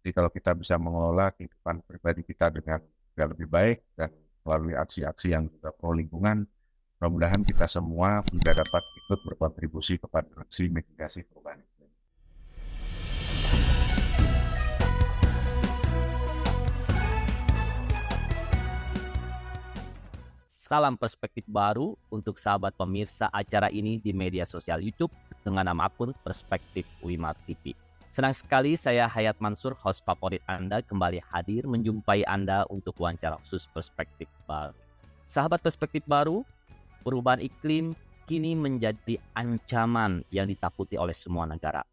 Jadi kalau kita bisa mengelola kehidupan pribadi kita dengan lebih baik dan melalui aksi-aksi yang juga pro lingkungan, mudah-mudahan kita semua juga dapat ikut berkontribusi kepada aksi mitigasi perubahan iklim. Salam perspektif baru untuk sahabat pemirsa acara ini di media sosial YouTube dengan nama akun Perspektif Wimar TV. Senang sekali saya Hayat Mansur, host favorit Anda, kembali hadir menjumpai Anda untuk wawancara khusus Perspektif Baru. Sahabat Perspektif Baru, perubahan iklim kini menjadi ancaman yang ditakuti oleh semua negara.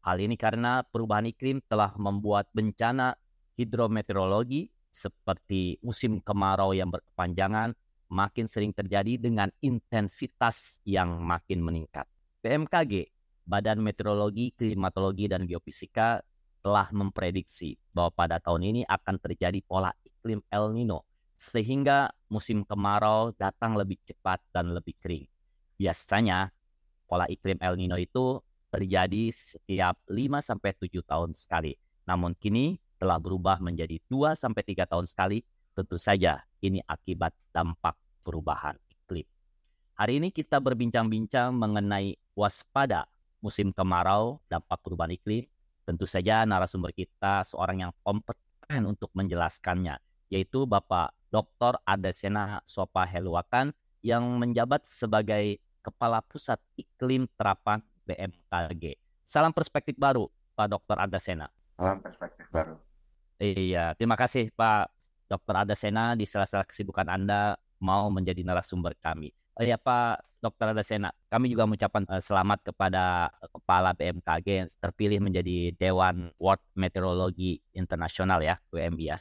Hal ini karena perubahan iklim telah membuat bencana hidrometeorologi seperti musim kemarau yang berkepanjangan makin sering terjadi dengan intensitas yang makin meningkat. BMKG, Badan Meteorologi, Klimatologi, dan Geofisika, telah memprediksi bahwa pada tahun ini akan terjadi pola iklim El Nino, sehingga musim kemarau datang lebih cepat dan lebih kering. Biasanya, pola iklim El Nino itu terjadi setiap 5-7 tahun sekali. Namun kini telah berubah menjadi 2-3 tahun sekali. Tentu saja ini akibat dampak perubahan iklim. Hari ini kita berbincang-bincang mengenai waspada musim kemarau, dampak perubahan iklim. Tentu saja narasumber kita seorang yang kompeten untuk menjelaskannya, yaitu Bapak Dr. Adesena Sopa Heluakan yang menjabat sebagai Kepala Pusat Iklim Terapan BMKG. Salam perspektif baru, Pak Dr. Adesena. Salam perspektif baru. Iya, terima kasih Pak Dr. Adesena di sela-sela kesibukan Anda mau menjadi narasumber kami. Ya Pak Dr. Adesena, kami juga mengucapkan selamat kepada Kepala BMKG yang terpilih menjadi Dewan World Meteorology International ya, WMI ya.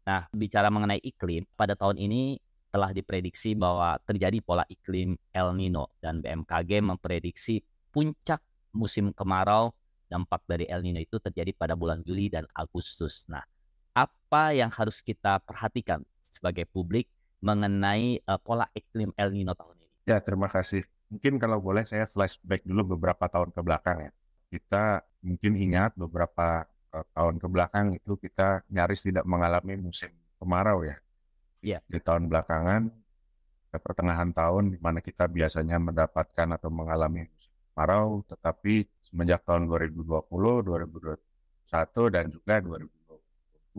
Nah, bicara mengenai iklim, pada tahun ini telah diprediksi bahwa terjadi pola iklim El Nino dan BMKG memprediksi puncak musim kemarau dampak dari El Nino itu terjadi pada bulan Juli dan Agustus. Nah, apa yang harus kita perhatikan sebagai publik mengenai pola iklim El Nino tahun ini? Ya, terima kasih. Mungkin kalau boleh saya flashback dulu beberapa tahun ke belakang ya. Kita mungkin ingat beberapa tahun ke belakang itu kita nyaris tidak mengalami musim kemarau ya. Iya. Di tahun belakangan, ke pertengahan tahun di mana kita biasanya mendapatkan atau mengalami musim kemarau, tetapi semenjak tahun 2020, 2021 dan juga 2022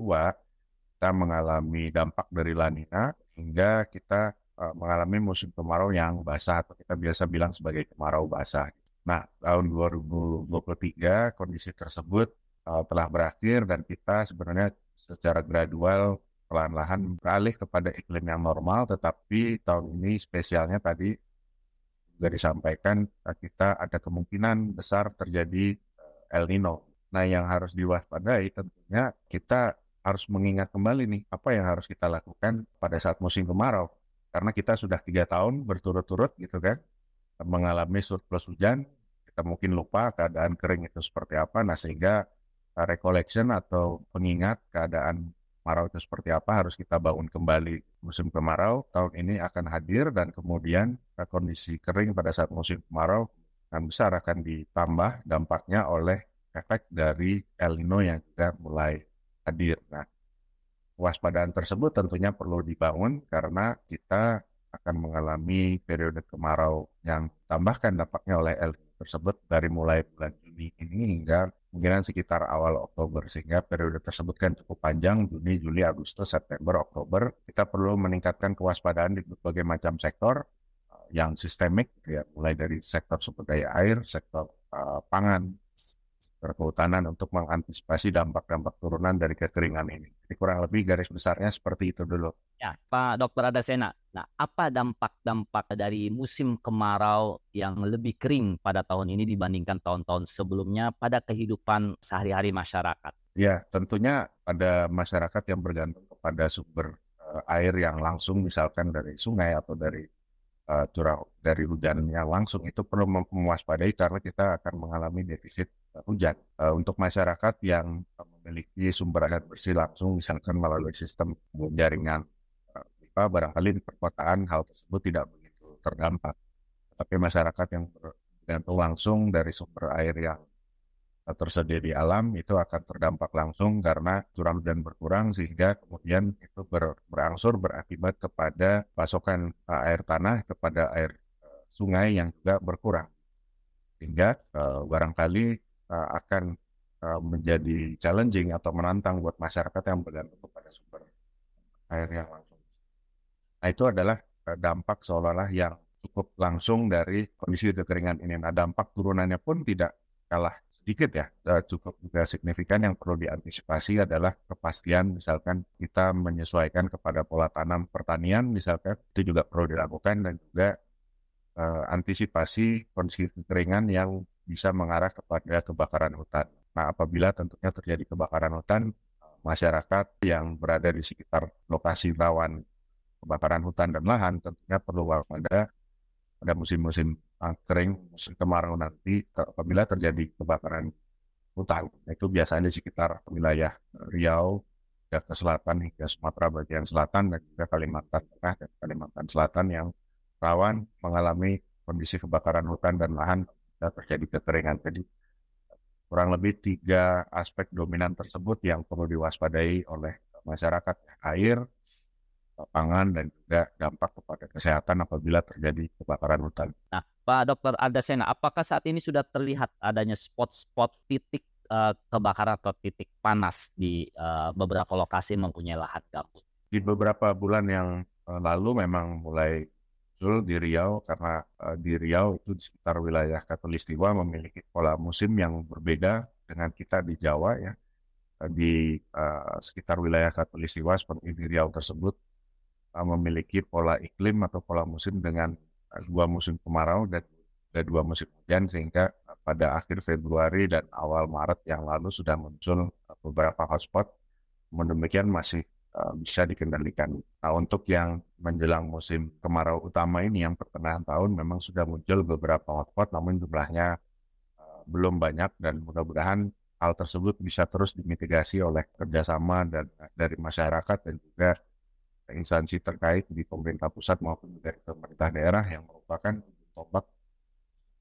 kita mengalami dampak dari La Nina hingga kita mengalami musim kemarau yang basah atau kita biasa bilang sebagai kemarau basah. Nah, tahun 2023 kondisi tersebut telah berakhir dan kita sebenarnya secara gradual perlahan-lahan beralih kepada iklim yang normal, tetapi tahun ini spesialnya tadi juga disampaikan kita ada kemungkinan besar terjadi El Nino. Nah, yang harus diwaspadai tentunya kita harus mengingat kembali nih apa yang harus kita lakukan pada saat musim kemarau. Karena kita sudah 3 tahun berturut-turut gitu kan, mengalami surplus hujan, kita mungkin lupa keadaan kering itu seperti apa, nah sehingga recollection atau pengingat keadaan kemarau itu seperti apa harus kita bangun kembali. Musim kemarau tahun ini akan hadir dan kemudian kondisi kering pada saat musim kemarau yang besar akan ditambah dampaknya oleh efek dari El Nino yang juga mulai hadir. Nah, kewaspadaan tersebut tentunya perlu dibangun karena kita akan mengalami periode kemarau yang tambahkan dampaknya oleh El Nino tersebut dari mulai bulan Juni ini hingga kemungkinan sekitar awal Oktober, sehingga periode tersebut kan cukup panjang, Juni, Juli, Agustus, September, Oktober. Kita perlu meningkatkan kewaspadaan di berbagai macam sektor yang sistemik, ya, mulai dari sektor sumber daya air, sektor pangan, kehutanan untuk mengantisipasi dampak-dampak turunan dari kekeringan ini. Jadi kurang lebih garis besarnya seperti itu dulu. Ya, Pak Dr. Adesena. Nah, apa dampak-dampak dari musim kemarau yang lebih kering pada tahun ini dibandingkan tahun-tahun sebelumnya pada kehidupan sehari-hari masyarakat? Ya, tentunya ada masyarakat yang bergantung kepada sumber air yang langsung, misalkan dari sungai atau dari curah dari hujan yang langsung, itu perlu mewaspadai karena kita akan mengalami defisit hujan. Untuk masyarakat yang memiliki sumber air bersih langsung, misalkan melalui sistem jaringan pipa, barangkali di perkotaan hal tersebut tidak begitu terdampak. Tapi masyarakat yang bergantung langsung dari sumber air yang tersedia di alam itu akan terdampak langsung karena curah hujan berkurang, sehingga kemudian itu berangsur berakibat kepada pasokan air tanah kepada air sungai yang juga berkurang, sehingga barangkali akan menjadi challenging atau menantang buat masyarakat yang bergantung kepada sumber air yang langsung. Nah, itu adalah dampak seolah-olah yang cukup langsung dari kondisi kekeringan ini. Nah, dampak turunannya pun tidak kalah sedikit ya, cukup juga signifikan. Yang perlu diantisipasi adalah kepastian, misalkan kita menyesuaikan kepada pola tanam pertanian, misalkan itu juga perlu dilakukan, dan juga antisipasi kondisi kekeringan yang bisa mengarah kepada kebakaran hutan. Nah, apabila tentunya terjadi kebakaran hutan, masyarakat yang berada di sekitar lokasi rawan kebakaran hutan dan lahan tentunya perlu waspada pada musim-musim kering, musim kemarau nanti apabila terjadi kebakaran hutan. Itu biasanya di sekitar wilayah Riau, ke selatan hingga Sumatera bagian selatan, dan juga Kalimantan Tengah dan Kalimantan Selatan yang rawan mengalami kondisi kebakaran hutan dan lahan dan terjadi kekeringan. Jadi kurang lebih 3 aspek dominan tersebut yang perlu diwaspadai oleh masyarakat: air, pangan, dan juga dampak kepada kesehatan apabila terjadi kebakaran hutan. Nah, Pak Dr. Ardasena, apakah saat ini sudah terlihat adanya spot-spot titik kebakaran atau titik panas di beberapa lokasi mempunyai lahan gambut? Di beberapa bulan yang lalu memang mulai muncul di Riau, karena di Riau itu di sekitar wilayah Katulistiwa memiliki pola musim yang berbeda dengan kita di Jawa ya. Di sekitar wilayah Katulistiwa seperti di Riau tersebut memiliki pola iklim atau pola musim dengan 2 musim kemarau dan 2 musim hujan, sehingga pada akhir Februari dan awal Maret yang lalu sudah muncul beberapa hotspot. Demikian masih bisa dikendalikan. Nah, untuk yang menjelang musim kemarau utama ini yang pertengahan tahun memang sudah muncul beberapa hotspot, namun jumlahnya belum banyak, dan mudah-mudahan hal tersebut bisa terus dimitigasi oleh kerjasama dan dari masyarakat dan juga instansi terkait di pemerintah pusat maupun dari pemerintah daerah yang merupakan tombak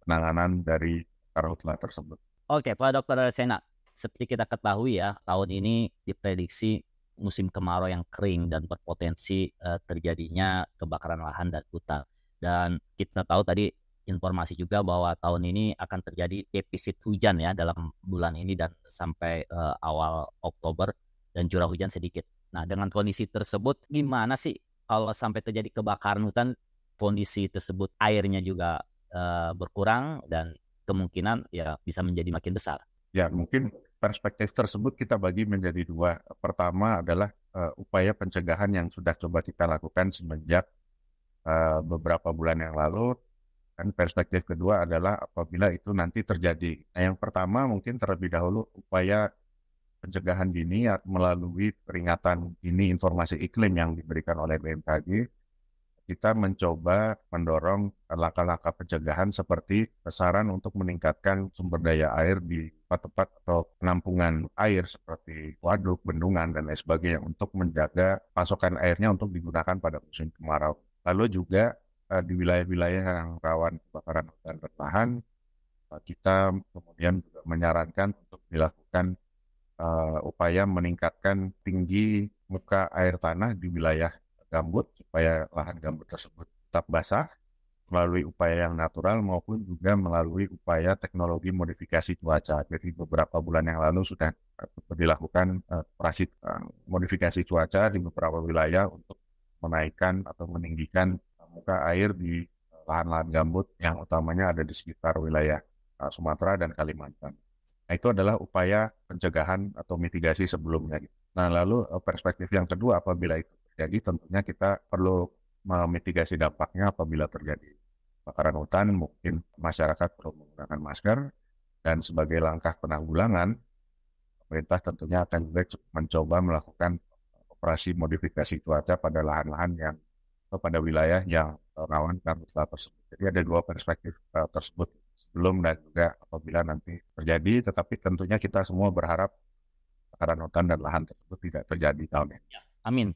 penanganan dari karhutla tersebut. Oke, Pak Dr. Ardasena, seperti kita ketahui ya, tahun ini diprediksi musim kemarau yang kering dan berpotensi terjadinya kebakaran lahan dan hutan. Dan kita tahu tadi informasi juga bahwa tahun ini akan terjadi defisit hujan ya dalam bulan ini dan sampai awal Oktober, dan curah hujan sedikit. Nah, dengan kondisi tersebut gimana sih kalau sampai terjadi kebakaran hutan, kondisi tersebut airnya juga berkurang dan kemungkinan ya bisa menjadi makin besar? Ya, mungkin perspektif tersebut kita bagi menjadi 2. Pertama adalah upaya pencegahan yang sudah coba kita lakukan semenjak beberapa bulan yang lalu, dan perspektif kedua adalah apabila itu nanti terjadi. Nah, yang pertama mungkin terlebih dahulu upaya pencegahan dini melalui peringatan dini informasi iklim yang diberikan oleh BMKG. Kita mencoba mendorong langkah-langkah pencegahan seperti saran untuk meningkatkan sumber daya air di tempat-tempat atau penampungan air seperti waduk, bendungan, dan lain sebagainya untuk menjaga pasokan airnya untuk digunakan pada musim kemarau. Lalu juga di wilayah-wilayah yang rawan kebakaran hutan dan lahan, kita kemudian juga menyarankan untuk dilakukan upaya meningkatkan tinggi muka air tanah di wilayah gambut supaya lahan gambut tersebut tetap basah melalui upaya yang natural maupun juga melalui upaya teknologi modifikasi cuaca. Jadi beberapa bulan yang lalu sudah dilakukan operasi modifikasi cuaca di beberapa wilayah untuk menaikkan atau meninggikan muka air di lahan-lahan gambut yang utamanya ada di sekitar wilayah Sumatera dan Kalimantan. Nah, itu adalah upaya pencegahan atau mitigasi sebelumnya. Nah, lalu perspektif yang kedua, apabila itu terjadi, tentunya kita perlu memitigasi dampaknya apabila terjadi kebakaran hutan. Mungkin masyarakat perlu menggunakan masker, dan sebagai langkah penanggulangan, pemerintah tentunya akan juga mencoba melakukan operasi modifikasi cuaca pada lahan-lahan yang atau pada wilayah yang rawan karhutla tersebut. Jadi ada 2 perspektif tersebut, sebelum dan juga apabila nanti terjadi, tetapi tentunya kita semua berharap kebakaran hutan dan lahan tersebut tidak terjadi tahun ini. Amin.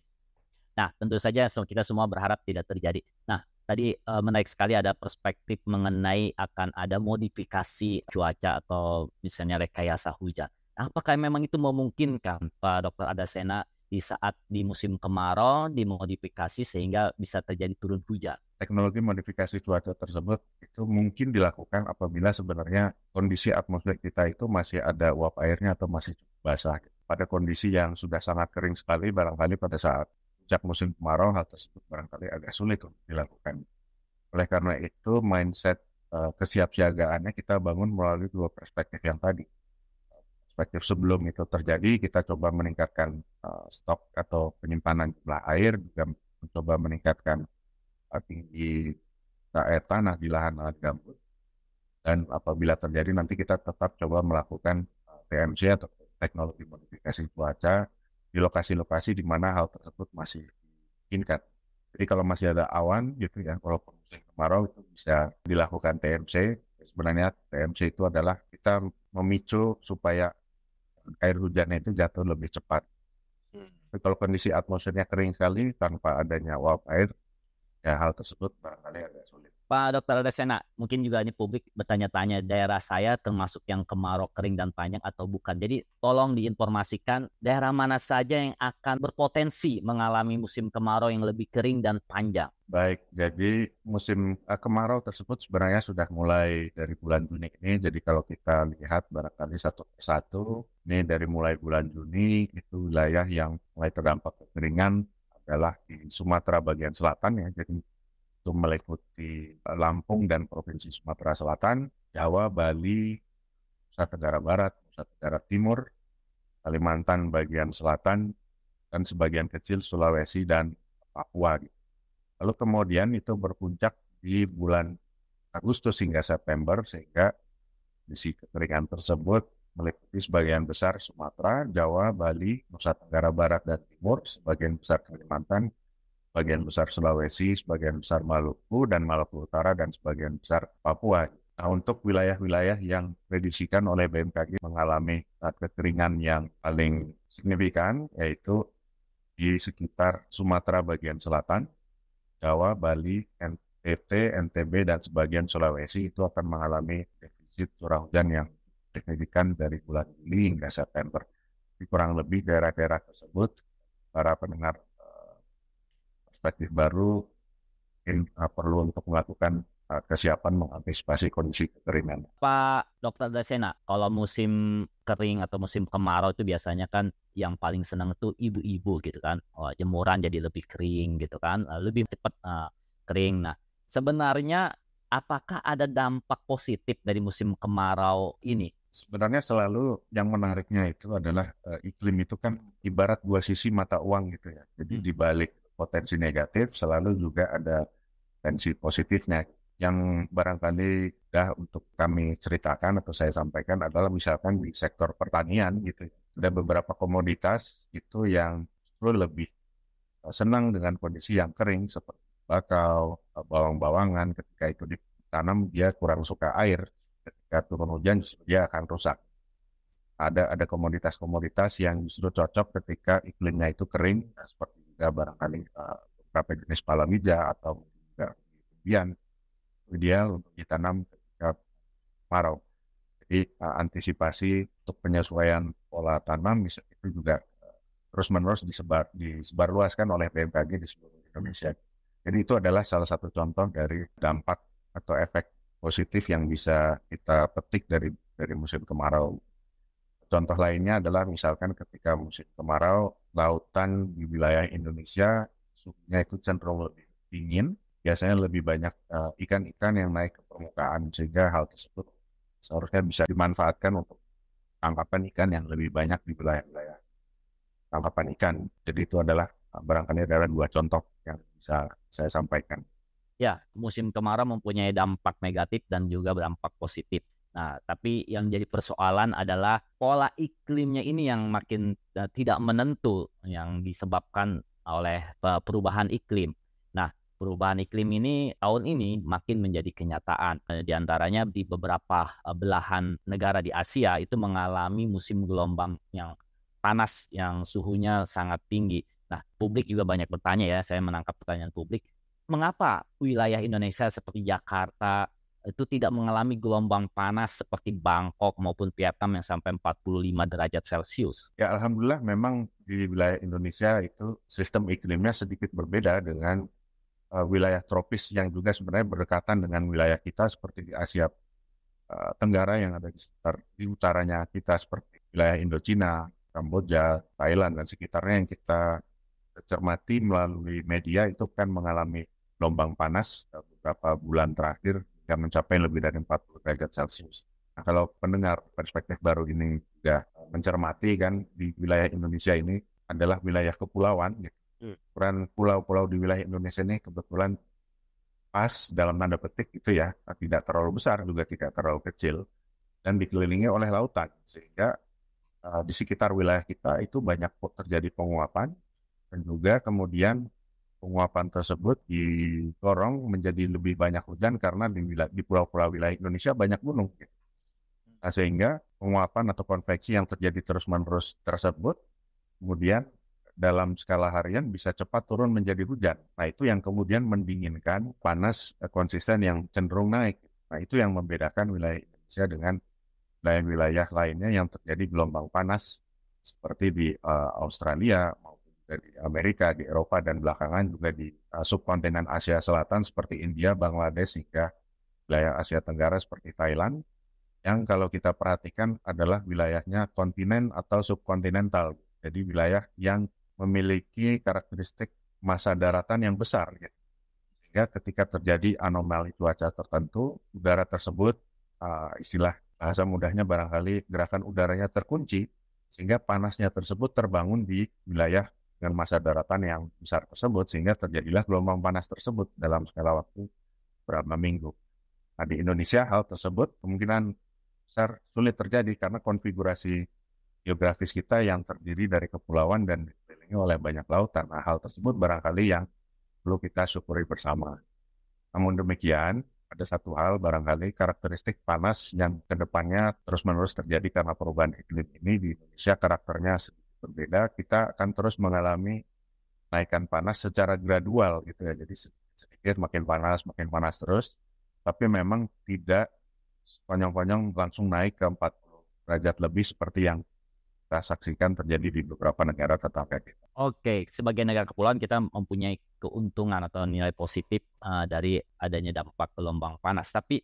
Nah, tentu saja kita semua berharap tidak terjadi. Nah, Tadi menarik sekali ada perspektif mengenai akan ada modifikasi cuaca atau misalnya rekayasa hujan. Apakah memang itu memungkinkan Pak Dokter Adasena di saat di musim kemarau dimodifikasi sehingga bisa terjadi turun hujan? Teknologi modifikasi cuaca tersebut itu mungkin dilakukan apabila sebenarnya kondisi atmosfer kita itu masih ada uap airnya atau masih cukup basah. Pada kondisi yang sudah sangat kering sekali, barangkali pada saat puncak musim kemarau, hal tersebut barangkali agak sulit untuk dilakukan. Oleh karena itu, mindset kesiapsiagaannya kita bangun melalui dua perspektif yang tadi. Perspektif sebelum itu terjadi, kita coba meningkatkan stok atau penyimpanan jumlah air, juga mencoba meningkatkan tinggi air tanah di lahan-lahan gambut. Dan apabila terjadi nanti kita tetap coba melakukan TMC atau teknologi modifikasi cuaca di lokasi-lokasi di mana hal tersebut masih dimungkinkan. Jadi kalau masih ada awan gitu ya, walaupun musim kemarau itu bisa dilakukan TMC. Sebenarnya TMC itu adalah kita memicu supaya air hujannya itu jatuh lebih cepat. Tapi kalau kondisi atmosfernya kering sekali tanpa adanya uap air, ya hal tersebut barangkali agak sulit. Pak Dokter Adasena, mungkin juga ini publik bertanya-tanya daerah saya termasuk yang kemarau kering dan panjang atau bukan. Jadi tolong diinformasikan daerah mana saja yang akan berpotensi mengalami musim kemarau yang lebih kering dan panjang. Baik, jadi musim kemarau tersebut sebenarnya sudah mulai dari bulan Juni ini. Jadi kalau kita lihat barangkali satu persatu, ini dari mulai bulan Juni itu wilayah yang mulai terdampak kekeringan adalah di Sumatera bagian selatan ya. Jadi itu meliputi Lampung dan Provinsi Sumatera Selatan, Jawa, Bali, Nusa Tenggara Barat, Nusa Tenggara Timur, Kalimantan bagian selatan, dan sebagian kecil Sulawesi dan Papua. Lalu kemudian itu berpuncak di bulan Agustus hingga September, sehingga kondisi kekeringan tersebut meliputi sebagian besar Sumatera, Jawa, Bali, Nusa Tenggara Barat dan Timur, sebagian besar Kalimantan, sebagian besar Sulawesi, sebagian besar Maluku dan Maluku Utara, dan sebagian besar Papua. Nah, untuk wilayah-wilayah yang prediksikan oleh BMKG mengalami kekeringan yang paling signifikan, yaitu di sekitar Sumatera bagian selatan, Jawa, Bali, NTT, NTB, dan sebagian Sulawesi itu akan mengalami defisit curah hujan yang signifikan dari bulan Juli hingga September. Di kurang lebih daerah-daerah tersebut, para pendengar perspektif baru mungkin perlu untuk melakukan kesiapan mengantisipasi kondisi kekeringan. Pak Dokter Dasena, kalau musim kering atau musim kemarau itu biasanya kan yang paling senang itu ibu-ibu gitu kan. Oh, jemuran jadi lebih kering gitu kan, lebih cepat kering. Nah, sebenarnya apakah ada dampak positif dari musim kemarau ini? Sebenarnya selalu yang menariknya itu adalah iklim itu kan ibarat dua sisi mata uang gitu ya. Jadi di balik potensi negatif selalu juga ada potensi positifnya. Yang barangkali untuk kami ceritakan atau saya sampaikan adalah misalkan di sektor pertanian gitu. Ada beberapa komoditas itu yang justru lebih senang dengan kondisi yang kering seperti bakau, bawang-bawangan. Ketika itu ditanam dia kurang suka air. Ketika turun hujan justru dia akan rusak. Ada komoditas-komoditas yang justru cocok ketika iklimnya itu kering, seperti juga barangkali beberapa jenis palawija atau juga kemudian ideal untuk ditanam ketika kemarau. Jadi antisipasi untuk penyesuaian pola tanam itu juga terus-menerus disebarluaskan oleh BMKG di seluruh Indonesia. Jadi itu adalah salah satu contoh dari dampak atau efek positif yang bisa kita petik dari musim kemarau. Contoh lainnya adalah misalkan ketika musim kemarau, lautan di wilayah Indonesia suhunya itu cenderung lebih dingin, biasanya lebih banyak ikan-ikan yang naik ke permukaan, sehingga hal tersebut seharusnya bisa dimanfaatkan untuk tangkapan ikan yang lebih banyak di wilayah-wilayah tangkapan ikan. Jadi itu adalah barangkali adalah dua contoh yang bisa saya sampaikan. Ya, musim kemarau mempunyai dampak negatif dan juga dampak positif. Nah, tapi yang jadi persoalan adalah pola iklimnya ini yang makin tidak menentu yang disebabkan oleh perubahan iklim. Nah, perubahan iklim ini tahun ini makin menjadi kenyataan. Di antaranya di beberapa belahan negara di Asia itu mengalami musim gelombang yang panas yang suhunya sangat tinggi. Nah, publik juga banyak bertanya ya, saya menangkap pertanyaan publik. mengapa wilayah Indonesia seperti Jakarta itu tidak mengalami gelombang panas seperti Bangkok maupun Vietnam yang sampai 45 derajat Celcius? Ya, alhamdulillah memang di wilayah Indonesia itu sistem iklimnya sedikit berbeda dengan wilayah tropis yang juga sebenarnya berdekatan dengan wilayah kita seperti di Asia Tenggara yang ada di utaranya kita seperti wilayah Indochina, Kamboja, Thailand dan sekitarnya yang kita cermati melalui media itu kan mengalami gelombang panas beberapa bulan terakhir yang mencapai lebih dari 40 derajat Celcius. Nah, kalau pendengar perspektif baru ini juga mencermati kan di wilayah Indonesia ini adalah wilayah kepulauan. Gitu. Ukuran pulau-pulau di wilayah Indonesia ini kebetulan pas dalam tanda petik itu ya, tidak terlalu besar juga tidak terlalu kecil dan dikelilingi oleh lautan sehingga di sekitar wilayah kita itu banyak terjadi penguapan dan juga kemudian penguapan tersebut didorong menjadi lebih banyak hujan karena di pulau-pulau wilayah Indonesia banyak gunung. Nah, sehingga penguapan atau konveksi yang terjadi terus-menerus tersebut kemudian dalam skala harian bisa cepat turun menjadi hujan. Nah, itu yang kemudian mendinginkan panas konsisten yang cenderung naik. Nah, itu yang membedakan wilayah Indonesia dengan wilayah-wilayah lainnya yang terjadi gelombang panas seperti di Australia maupun juga di Amerika, di Eropa, dan belakangan juga di subkontinen Asia Selatan seperti India, Bangladesh, hingga wilayah Asia Tenggara seperti Thailand, yang kalau kita perhatikan adalah wilayahnya kontinen atau subkontinental. Jadi wilayah yang memiliki karakteristik massa daratan yang besar. Gitu. Sehingga ketika terjadi anomali cuaca tertentu, udara tersebut, istilah bahasa mudahnya barangkali gerakan udaranya terkunci, sehingga panasnya tersebut terbangun di wilayah dengan massa daratan yang besar tersebut, sehingga terjadilah gelombang panas tersebut dalam skala waktu beberapa minggu. Nah, di Indonesia hal tersebut kemungkinan besar sulit terjadi karena konfigurasi geografis kita yang terdiri dari kepulauan dan dikelilingi oleh banyak lautan. Nah, hal tersebut barangkali yang perlu kita syukuri bersama. Namun demikian, ada satu hal barangkali karakteristik panas yang kedepannya terus-menerus terjadi karena perubahan iklim ini di Indonesia karakternya sedikit berbeda. Kita akan terus mengalami naikan panas secara gradual gitu ya. Jadi sedikit makin panas terus. Tapi memang tidak sepanjang-panjang langsung naik ke 40 derajat lebih seperti yang kita saksikan terjadi di beberapa negara tetangga kita. Oke, sebagai negara kepulauan kita mempunyai keuntungan atau nilai positif dari adanya dampak gelombang panas. Tapi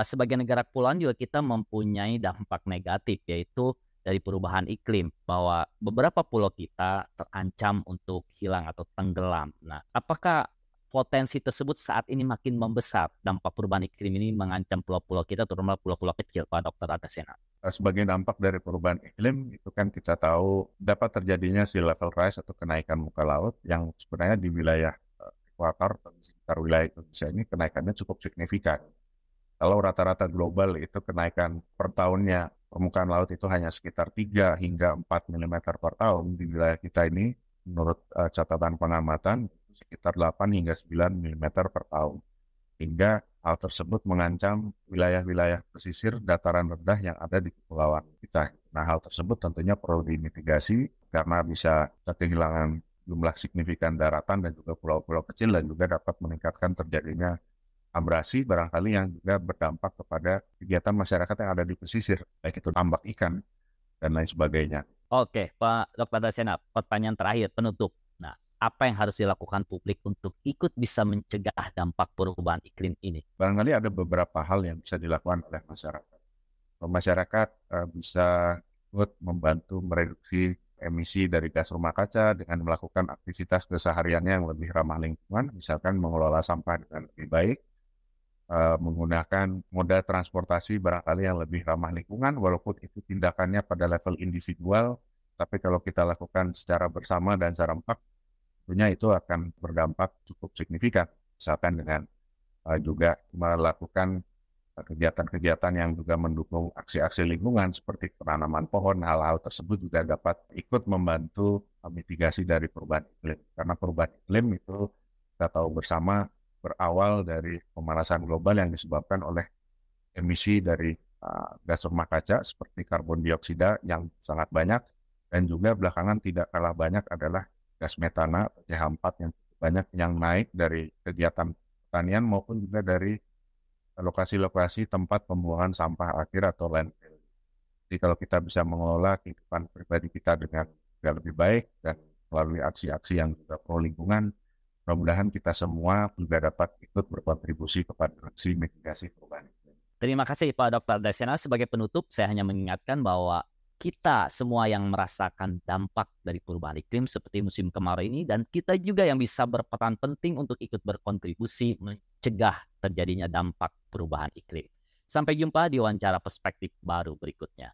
sebagai negara kepulauan juga kita mempunyai dampak negatif, yaitu dari perubahan iklim, bahwa beberapa pulau kita terancam untuk hilang atau tenggelam. Nah, apakah potensi tersebut saat ini makin membesar? Dampak perubahan iklim ini mengancam pulau-pulau kita, terutama pulau-pulau kecil, Pak Dr. Adasena. Sebagai dampak dari perubahan iklim, itu kan kita tahu dapat terjadinya sea level rise atau kenaikan muka laut yang sebenarnya di wilayah ekuator atau di sekitar wilayah Indonesia ini kenaikannya cukup signifikan. Kalau rata-rata global itu kenaikan per tahunnya permukaan laut itu hanya sekitar 3 hingga 4 mm per tahun, di wilayah kita ini menurut catatan pengamatan sekitar 8 hingga 9 mm per tahun. Hingga hal tersebut mengancam wilayah-wilayah pesisir dataran rendah yang ada di kepulauan kita. Nah, hal tersebut tentunya perlu dimitigasi karena bisa kehilangan jumlah signifikan daratan dan juga pulau-pulau kecil dan juga dapat meningkatkan terjadinya abrasi barangkali yang juga berdampak kepada kegiatan masyarakat yang ada di pesisir, baik itu tambak ikan dan lain sebagainya. Oke, Pak Dr. Adasena, pertanyaan terakhir penutup. Nah, apa yang harus dilakukan publik untuk ikut bisa mencegah dampak perubahan iklim ini? Barangkali ada beberapa hal yang bisa dilakukan oleh masyarakat. Masyarakat bisa ikut membantu mereduksi emisi dari gas rumah kaca dengan melakukan aktivitas kesehariannya yang lebih ramah lingkungan, misalkan mengelola sampah dengan lebih baik, menggunakan moda transportasi barangkali yang lebih ramah lingkungan, walaupun itu tindakannya pada level individual, tapi kalau kita lakukan secara bersama dan secara empat, tentunya itu akan berdampak cukup signifikan, misalkan dengan juga melakukan kegiatan-kegiatan yang juga mendukung aksi-aksi lingkungan seperti penanaman pohon. Hal-hal tersebut juga dapat ikut membantu mitigasi dari perubahan iklim. Karena perubahan iklim itu kita tahu bersama berawal dari pemanasan global yang disebabkan oleh emisi dari gas rumah kaca seperti karbon dioksida yang sangat banyak, dan juga belakangan tidak kalah banyak adalah gas metana atau CH4 yang banyak yang naik dari kegiatan pertanian maupun juga dari lokasi-lokasi tempat pembuangan sampah akhir atau landfill. Jadi kalau kita bisa mengelola kehidupan pribadi kita dengan lebih baik dan melalui aksi-aksi yang juga pro lingkungan, mudah-mudahan kita semua juga dapat ikut berkontribusi kepada aksi mitigasi perubahan iklim. Terima kasih Pak Dr. Desena. Sebagai penutup, saya hanya mengingatkan bahwa kita semua yang merasakan dampak dari perubahan iklim seperti musim kemarau ini, dan kita juga yang bisa berperan penting untuk ikut berkontribusi mencegah terjadinya dampak perubahan iklim. Sampai jumpa di wawancara perspektif baru berikutnya.